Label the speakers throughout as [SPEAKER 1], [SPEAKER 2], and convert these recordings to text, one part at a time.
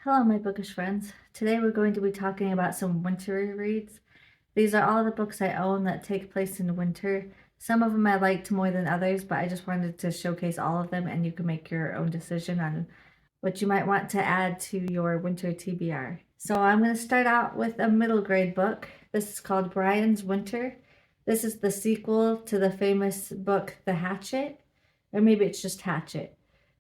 [SPEAKER 1] Hello, my bookish friends. Today we're going to be talking about some winter reads. These are all the books I own that take place in winter. Some of them I liked more than others, but I just wanted to showcase all of them and you can make your own decision on what you might want to add to your winter TBR. So I'm going to start out with a middle grade book. This is called Brian's Winter. This is the sequel to the famous book The Hatchet, or maybe it's just Hatchet.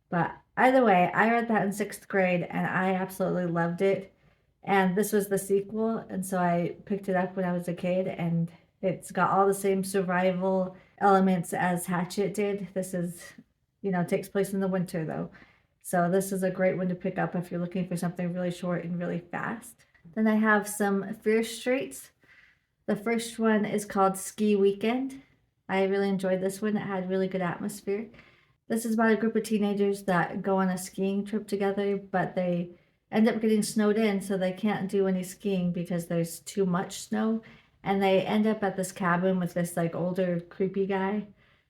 [SPEAKER 1] But either way, I read that in sixth grade and I absolutely loved it. And this was the sequel, and so I picked it up when I was a kid, and it's got all the same survival elements as Hatchet did. This is, takes place in the winter though. So this is a great one to pick up if you're looking for something really short and really fast. Then I have some Fear Streets. The first one is called Ski Weekend. I really enjoyed this one. It had really good atmosphere. This is about a group of teenagers that go on a skiing trip together, but they end up getting snowed in, so they can't do any skiing because there's too much snow. And they end up at this cabin with this like older, creepy guy.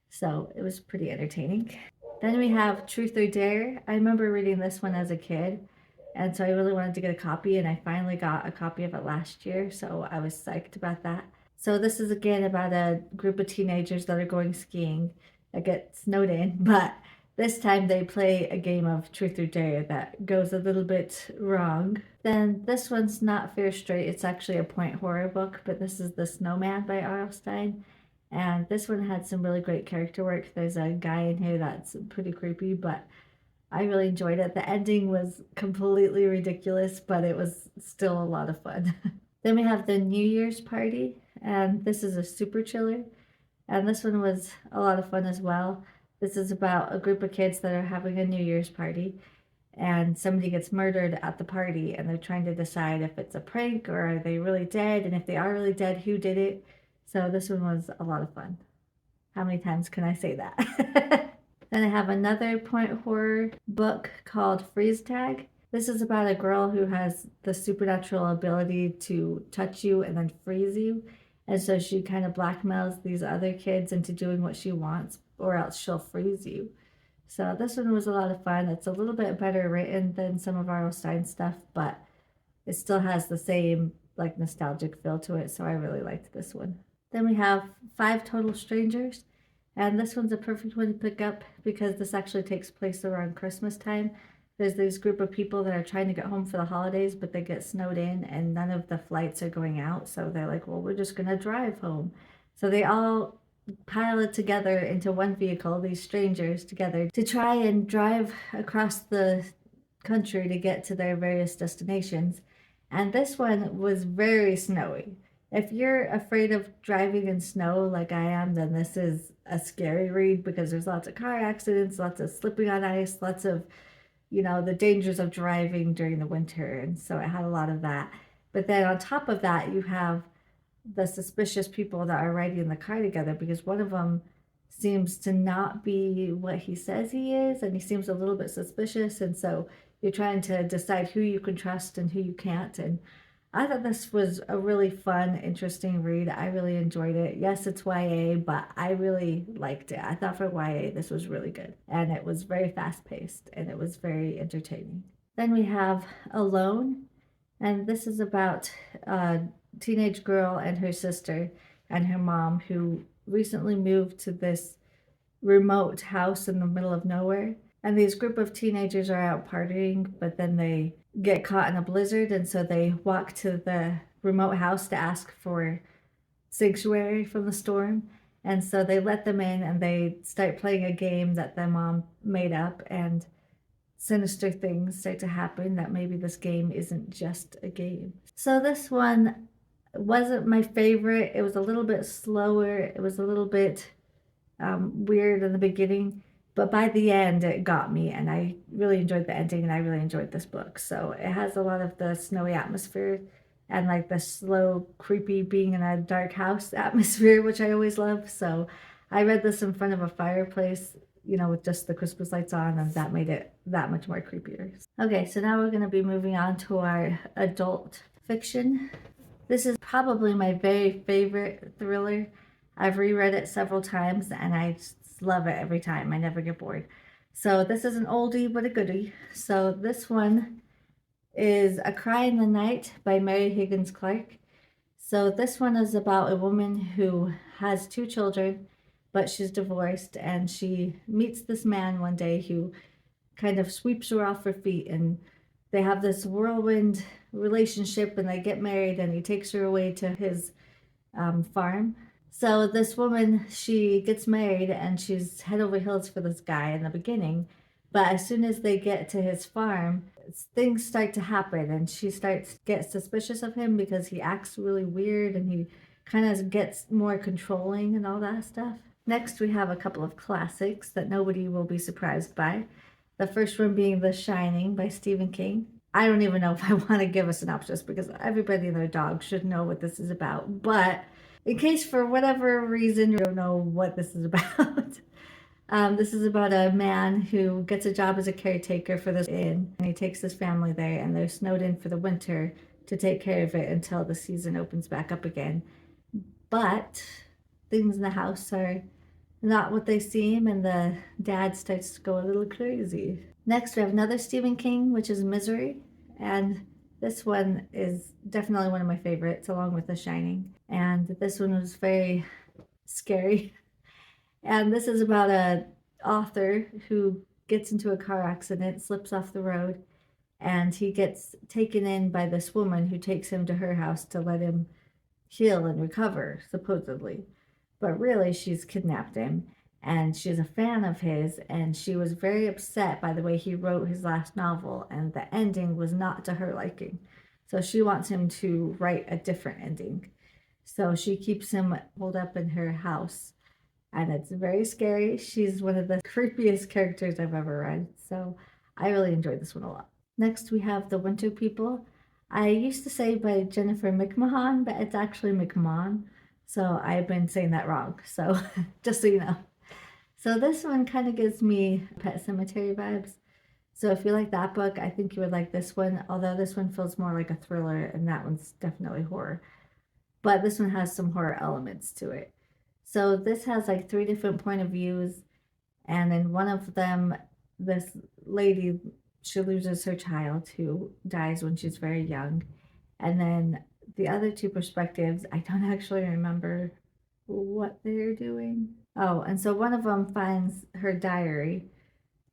[SPEAKER 1] So it was pretty entertaining. Then we have Truth or Dare. I remember reading this one as a kid, and so I really wanted to get a copy, and I finally got a copy of it last year, so I was psyched about that. So this is again about a group of teenagers that are going skiing that get snowed in, but this time they play a game of Truth or Dare that goes a little bit wrong. Then this one's not Fear Straight, it's actually a point horror book, but this is The Snowman by R.L. Stine. And this one had some really great character work. There's a guy in here that's pretty creepy, but I really enjoyed it. The ending was completely ridiculous, but it was still a lot of fun. Then we have The New Year's Party, and this is a super chiller. And this one was a lot of fun as well. This is about a group of kids that are having a New Year's party, and somebody gets murdered at the party, and they're trying to decide if it's a prank or are they really dead, and if they are really dead, who did it. So this one was a lot of fun. How many times can I say that? Then I have another point horror book called Freeze Tag. This is about a girl who has the supernatural ability to touch you and then freeze you. And so she kind of blackmails these other kids into doing what she wants, or else she'll freeze you. So this one was a lot of fun. It's a little bit better written than some of R.L. Stine stuff, but it still has the same like nostalgic feel to it. So I really liked this one. Then we have Five Total Strangers. And this one's a perfect one to pick up because this actually takes place around Christmas time. There's this group of people that are trying to get home for the holidays, but they get snowed in and none of the flights are going out. So they're like, well, we're just going to drive home. So they all pile it together into one vehicle, these strangers together, to try and drive across the country to get to their various destinations. And this one was very snowy. If you're afraid of driving in snow like I am, then this is a scary read because there's lots of car accidents, lots of slipping on ice, lots of, the dangers of driving during the winter. And so it had a lot of that. But then on top of that, you have the suspicious people that are riding in the car together because one of them seems to not be what he says he is, and he seems a little bit suspicious. And so you're trying to decide who you can trust and who you can't. And I thought this was a really fun, interesting read. I really enjoyed it. Yes, it's YA, but I really liked it. I thought for YA, this was really good. And it was very fast paced and it was very entertaining. Then we have Alone. And this is about a teenage girl and her sister and her mom who recently moved to this remote house in the middle of nowhere. And these group of teenagers are out partying, but then they get caught in a blizzard, and so they walk to the remote house to ask for sanctuary from the storm. And so they let them in and they start playing a game that their mom made up, and sinister things start to happen that maybe this game isn't just a game. So this one wasn't my favorite. It was a little bit slower. It was a little bit weird in the beginning, but by the end it got me and I really enjoyed the ending and I really enjoyed this book. So it has a lot of the snowy atmosphere and like the slow, creepy being in a dark house atmosphere, which I always love. So I read this in front of a fireplace, with just the Christmas lights on, and that made it that much more creepier. Okay, so now we're going to be moving on to our adult fiction. This is probably my very favorite thriller. I've reread it several times and I just love it every time. I never get bored. So this is an oldie but a goodie. So this one is A Cry in the Night by Mary Higgins Clark. So this one is about a woman who has two children, but she's divorced, and she meets this man one day who kind of sweeps her off her feet, and they have this whirlwind relationship, and they get married, and he takes her away to his farm. So this woman, she gets married, and she's head over heels for this guy in the beginning. But as soon as they get to his farm, things start to happen, and she starts to get suspicious of him because he acts really weird, and he kind of gets more controlling and all that stuff. Next, we have a couple of classics that nobody will be surprised by. The first one being The Shining by Stephen King. I don't even know if I want to give a synopsis because everybody and their dog should know what this is about. But in case for whatever reason you don't know what this is about, this is about a man who gets a job as a caretaker for this inn, and he takes his family there, and they're snowed in for the winter to take care of it until the season opens back up again. But things in the house are not what they seem, and the dad starts to go a little crazy. Next, we have another Stephen King, which is Misery, and this one is definitely one of my favorites, along with The Shining. And this one was very scary. And this is about a author who gets into a car accident, slips off the road, and he gets taken in by this woman who takes him to her house to let him heal and recover, supposedly. But really, she's kidnapped him, and she's a fan of his, and she was very upset by the way he wrote his last novel, and the ending was not to her liking. So she wants him to write a different ending. So she keeps him holed up in her house, and it's very scary. She's one of the creepiest characters I've ever read, so I really enjoyed this one a lot. Next, we have The Winter People. I used to say by Jennifer McMahon, but it's actually McMahon. So I've been saying that wrong. So just so you know. So this one kind of gives me Pet Cemetery vibes. So if you like that book, I think you would like this one. Although this one feels more like a thriller, and that one's definitely horror. But this one has some horror elements to it. So this has like 3 different point of views. And in one of them, this lady, she loses her child who dies when she's very young. And then the other 2 perspectives, I don't actually remember what they're doing. Oh, and so one of them finds her diary,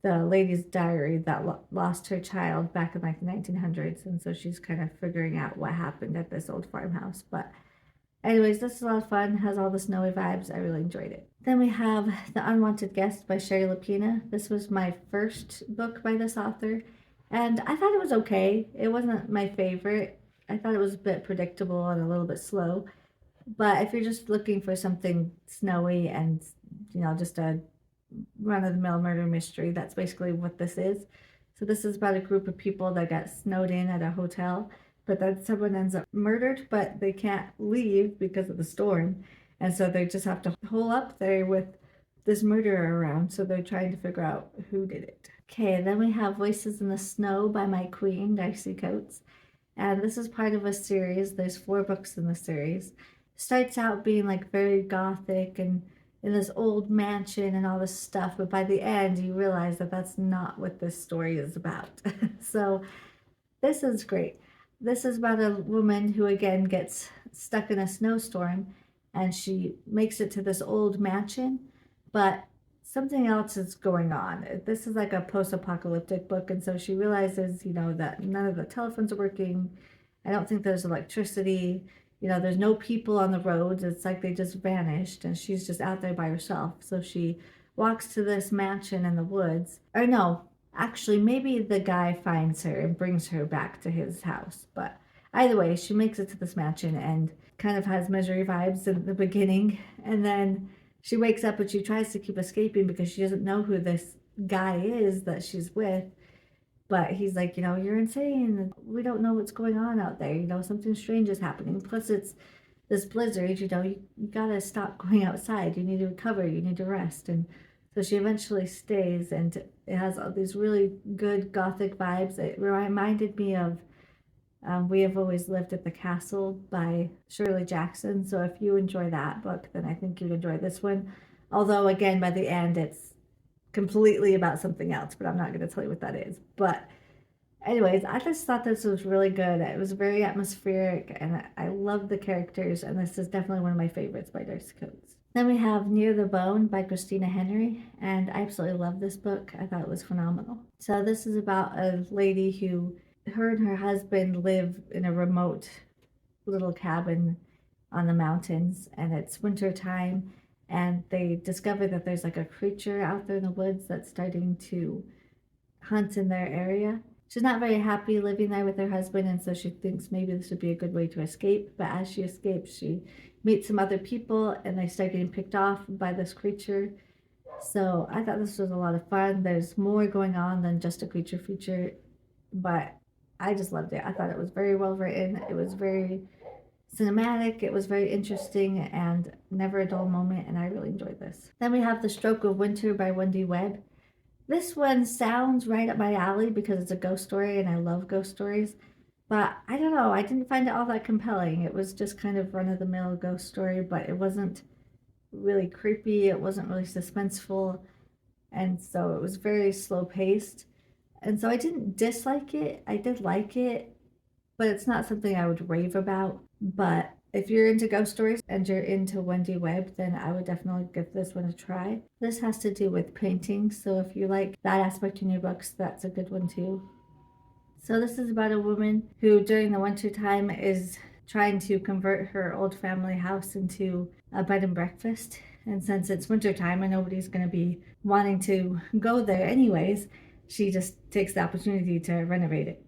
[SPEAKER 1] the lady's diary that lost her child back in like the 1900s. And so she's kind of figuring out what happened at this old farmhouse. But anyways, this is a lot of fun, has all the snowy vibes. I really enjoyed it. Then we have The Unwanted Guest by Sherry Lapina. This was my first book by this author, and I thought it was okay. It wasn't my favorite. I thought it was a bit predictable and a little bit slow. But if you're just looking for something snowy and, just a run-of-the-mill murder mystery, that's basically what this is. So this is about a group of people that got snowed in at a hotel, but then someone ends up murdered, but they can't leave because of the storm. And so they just have to hole up there with this murderer around. So they're trying to figure out who did it. Okay, then we have Voices in the Snow by my queen, Darcy Coates. And this is part of a series. There's 4 books in the series. Starts out being like very gothic and in this old mansion and all this stuff, but by the end you realize that that's not what this story is about. So this is great. This is about a woman who again gets stuck in a snowstorm, and she makes it to this old mansion, but something else is going on. This is like a post-apocalyptic book, and so she realizes, that none of the telephones are working. I don't think there's electricity. There's no people on the roads. It's like they just vanished, and she's just out there by herself. So she walks to this mansion in the woods. Or no, actually, maybe the guy finds her and brings her back to his house. But either way, she makes it to this mansion and kind of has Misery vibes in the beginning. And then she wakes up and she tries to keep escaping because she doesn't know who this guy is that she's with. But he's like, you're insane. We don't know what's going on out there. Something strange is happening. Plus, it's this blizzard. You gotta stop going outside. You need to recover. You need to rest. And so she eventually stays, and it has all these really good gothic vibes. It reminded me of We Have Always Lived at the Castle by Shirley Jackson. So if you enjoy that book, then I think you'd enjoy this one. Although, again, by the end, it's completely about something else, but I'm not going to tell you what that is. But Anyways, I just thought this was really good. It was very atmospheric and I love the characters, and this is definitely one of my favorites by Darcy Coates. Then we have Near the Bone by Christina Henry, and I absolutely love this book. I thought it was phenomenal. So this is about a lady who, her and her husband live in a remote little cabin on the mountains, and it's winter time, and they discover that there's like a creature out there in the woods that's starting to hunt in their area. She's not very happy living there with her husband, and so she thinks maybe this would be a good way to escape. But as she escapes, she meets some other people, and they start getting picked off by this creature. So I thought this was a lot of fun. There's more going on than just a creature feature, but I just loved it. I thought it was very well written. It was very cinematic. It was very interesting and never a dull moment, and I really enjoyed this. Then we have The Stroke of Winter by Wendy Webb. This one sounds right up my alley because it's a ghost story and I love ghost stories. But I don't know, I didn't find it all that compelling. It was just kind of run of the mill ghost story, but it wasn't really creepy, it wasn't really suspenseful, and so it was very slow paced. And so I didn't dislike it, I did like it, but it's not something I would rave about. But if you're into ghost stories and you're into Wendy Webb, then I would definitely give this one a try. This has to do with painting, so if you like that aspect in your books, that's a good one too. So this is about a woman who during the winter time is trying to convert her old family house into a bed and breakfast. And since it's winter time and nobody's going to be wanting to go there anyways, she just takes the opportunity to renovate it.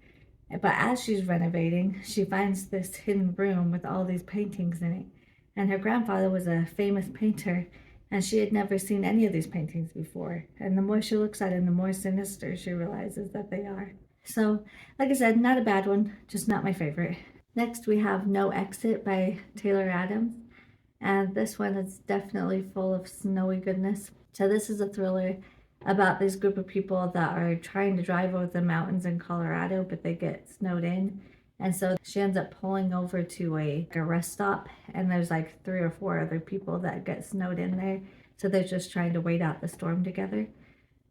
[SPEAKER 1] But as she's renovating, she finds this hidden room with all these paintings in it. And her grandfather was a famous painter, and she had never seen any of these paintings before. And the more she looks at it, the more sinister she realizes that they are. So, like I said, not a bad one, just not my favorite. Next, we have No Exit by Taylor Adams. And this one is definitely full of snowy goodness. So, this is a thriller about this group of people that are trying to drive over the mountains in Colorado, but they get snowed in. And so she ends up pulling over to a rest stop, and there's like 3 or 4 other people that get snowed in there. So they're just trying to wait out the storm together.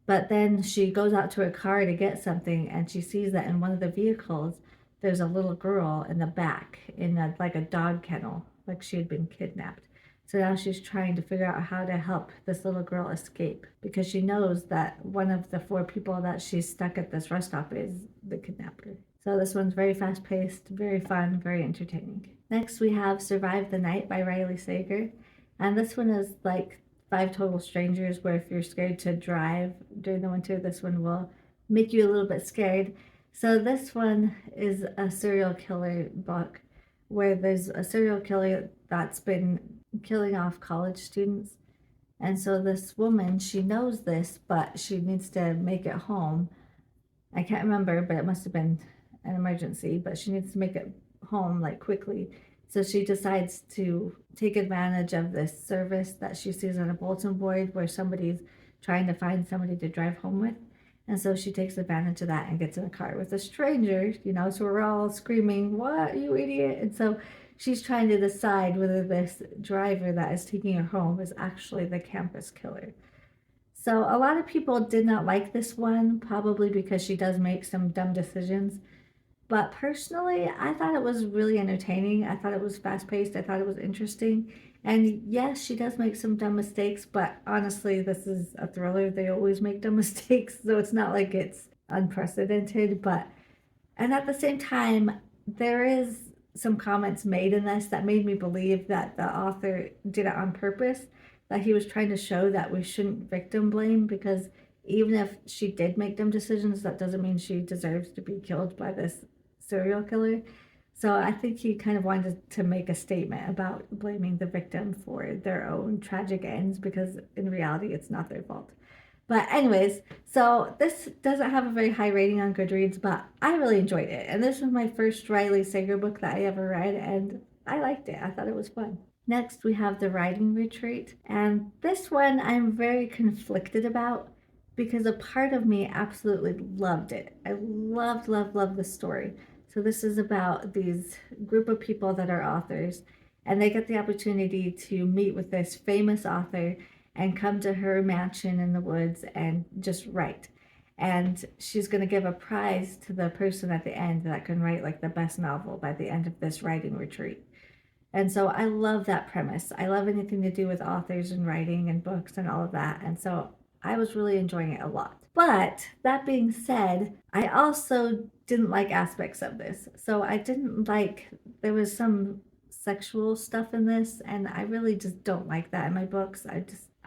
[SPEAKER 1] But then she goes out to her car to get something, and she sees that in one of the vehicles, there's a little girl in the back in like a dog kennel, like she had been kidnapped. So now she's trying to figure out how to help this little girl escape because she knows that one of the 4 people that she's stuck at this rest stop is the kidnapper. So this one's very fast paced, very fun, very entertaining. Next we have Survive the Night by Riley Sager. And this one is like 5 Total Strangers, where if you're scared to drive during the winter, this one will make you a little bit scared. So this one is a serial killer book where there's a serial killer that's been killing off college students. And so this woman, she knows this, but she needs to make it home. I can't remember, but it must have been an emergency, but she needs to make it home like quickly. So she decides to take advantage of this service that she sees on a bulletin board where somebody's trying to find somebody to drive home with. And so she takes advantage of that and gets in a car with a stranger, so we're all screaming, "What, you idiot!" And so she's trying to decide whether this driver that is taking her home is actually the campus killer. So a lot of people did not like this one, probably because she does make some dumb decisions. But personally, I thought it was really entertaining. I thought it was fast paced. I thought it was interesting. And yes, she does make some dumb mistakes, but honestly, this is a thriller. They always make dumb mistakes, so it's not like it's unprecedented. And at the same time, there is some comments made in this that made me believe that the author did it on purpose, that he was trying to show that we shouldn't victim blame, because even if she did make dumb decisions, that doesn't mean she deserves to be killed by this serial killer. So I think he kind of wanted to make a statement about blaming the victim for their own tragic ends, because in reality, it's not their fault. But anyways, so this doesn't have a very high rating on Goodreads, but I really enjoyed it. And this was my first Riley Sager book that I ever read, and I liked it. I thought it was fun. Next, we have The Writing Retreat. And this one I'm very conflicted about because a part of me absolutely loved it. I loved the story. So this is about these group of people that are authors, and they get the opportunity to meet with this famous author and come to her mansion in the woods and just write. and she's going to give a prize to the person at the end that can write like the best novel by the end of this writing retreat. And so I love that premise. I love anything to do with authors and writing and books and all of that. And so I was really enjoying it a lot. But that being said, I also didn't like aspects of this. So I didn't like, there was some sexual stuff in this, and I really just don't like that in my books. I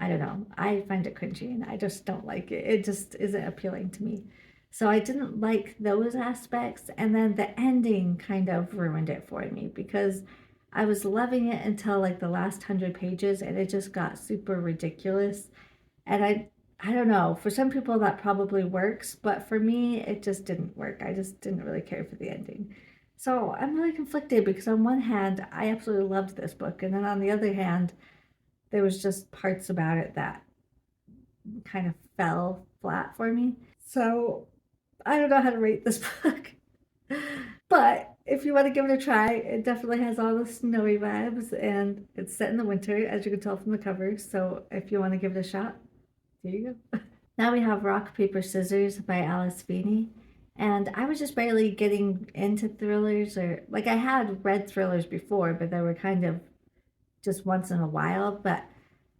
[SPEAKER 1] don't know. I find it cringy and I just don't like it. It just isn't appealing to me. So I didn't like those aspects. And then the ending kind of ruined it for me because I was loving it until like the last 100 pages and it just got super ridiculous. And I don't know, for some people that probably works, but for me it just didn't work. I just didn't really care for the ending. So I'm really conflicted because on one hand, I absolutely loved this book, and then on the other hand, there was just parts about it that kind of fell flat for me. So I don't know how to rate this book. But if you want to give it a try, it definitely has all the snowy vibes, and it's set in the winter, as you can tell from the cover. So if you want to give it a shot, here you go. Now we have Rock, Paper, Scissors by Alice Feeney. And I was just barely getting into thrillers, or like I had read thrillers before, but they were kind of just once in a while. But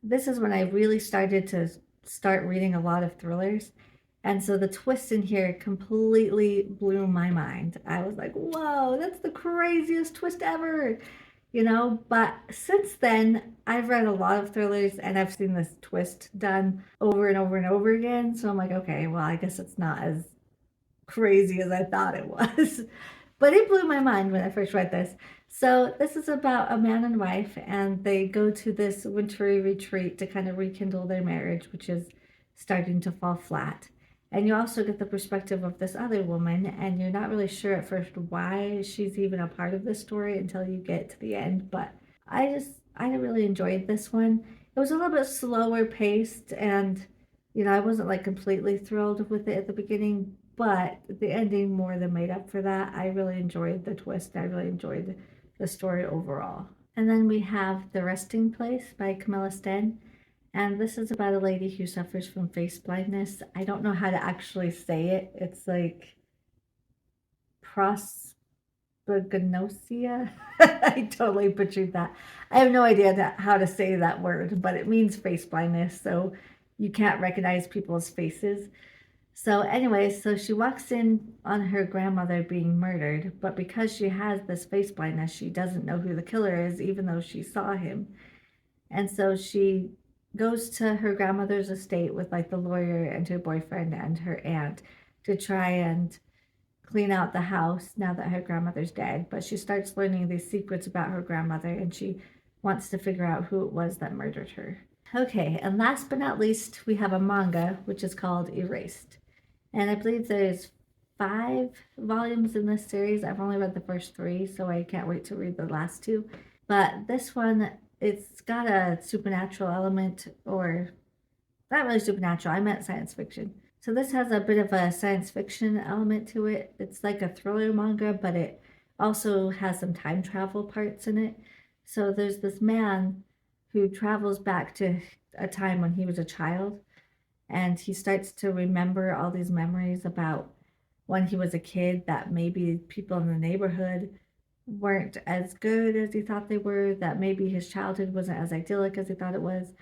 [SPEAKER 1] this is when I really started to start reading a lot of thrillers. And so the twist in here completely blew my mind. I was like, whoa, that's the craziest twist ever, you know? But since then, I've read a lot of thrillers and I've seen this twist done over and over and over again. So I'm like, okay, well, I guess it's not as crazy as I thought it was. But it blew my mind when I first read this. So this is about a man and wife, and they go to this wintry retreat to kind of rekindle their marriage, which is starting to fall flat. And you also get the perspective of this other woman, and you're not really sure at first why she's even a part of this story until you get to the end. But I really enjoyed this one. It was a little bit slower paced, and I wasn't like completely thrilled with it at the beginning, but the ending more than made up for that. I really enjoyed the twist. I really enjoyed the story overall. And then we have The Resting Place by Camilla Sten. And this is about a lady who suffers from face blindness. I don't know how to actually say it. It's like prosopagnosia. I totally butchered that. I have no idea how to say that word, but it means face blindness. So you can't recognize people's faces. So anyway, so she walks in on her grandmother being murdered, but because she has this face blindness, she doesn't know who the killer is, even though she saw him. And so she goes to her grandmother's estate with like the lawyer and her boyfriend and her aunt to try and clean out the house now that her grandmother's dead. But she starts learning these secrets about her grandmother, and she wants to figure out who it was that murdered her. Okay, and last but not least, we have a manga, which is called Erased. And I believe there's 5 volumes in this series. I've only read the first 3, so I can't wait to read the last 2. But this one, it's got a supernatural element, or not really supernatural, I meant science fiction. So this has a bit of a science fiction element to it. It's like a thriller manga, but it also has some time travel parts in it. So there's this man who travels back to a time when he was a child, and he starts to remember all these memories about when he was a kid, that maybe people in the neighborhood weren't as good as he thought they were, that maybe his childhood wasn't as idyllic as he thought it was.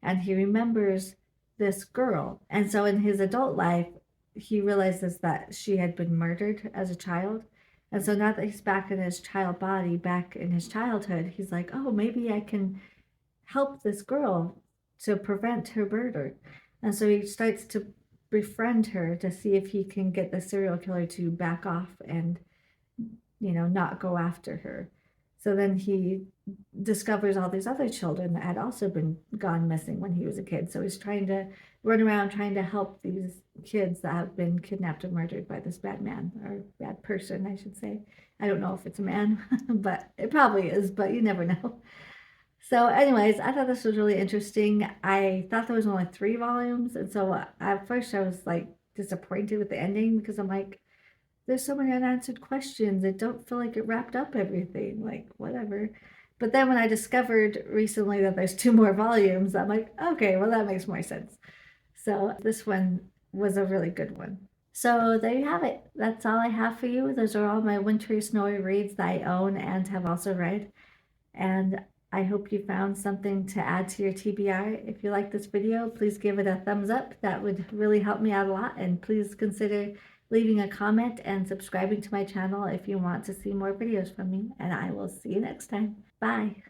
[SPEAKER 1] And he remembers this girl. And so in his adult life, he realizes that she had been murdered as a child. And so now that he's back in his child body, back in his childhood, he's like, oh, maybe I can help this girl to prevent her murder. And so he starts to befriend her to see if he can get the serial killer to back off and, not go after her. So then he discovers all these other children that had also been gone missing when he was a kid. So he's trying to run around trying to help these kids that have been kidnapped and murdered by this bad man, or bad person, I should say. I don't know if it's a man, but it probably is, but you never know. So anyways, I thought this was really interesting. I thought there was only 3 volumes, and so at first I was like disappointed with the ending because I'm like, there's so many unanswered questions. It don't feel like it wrapped up everything, like whatever. But then when I discovered recently that there's 2 more volumes, I'm like, okay, well that makes more sense. So this one was a really good one. So there you have it. That's all I have for you. Those are all my wintry, snowy reads that I own and have also read. And I hope you found something to add to your TBR. If you like this video, please give it a thumbs up. That would really help me out a lot. And please consider leaving a comment and subscribing to my channel if you want to see more videos from me. And I will see you next time. Bye.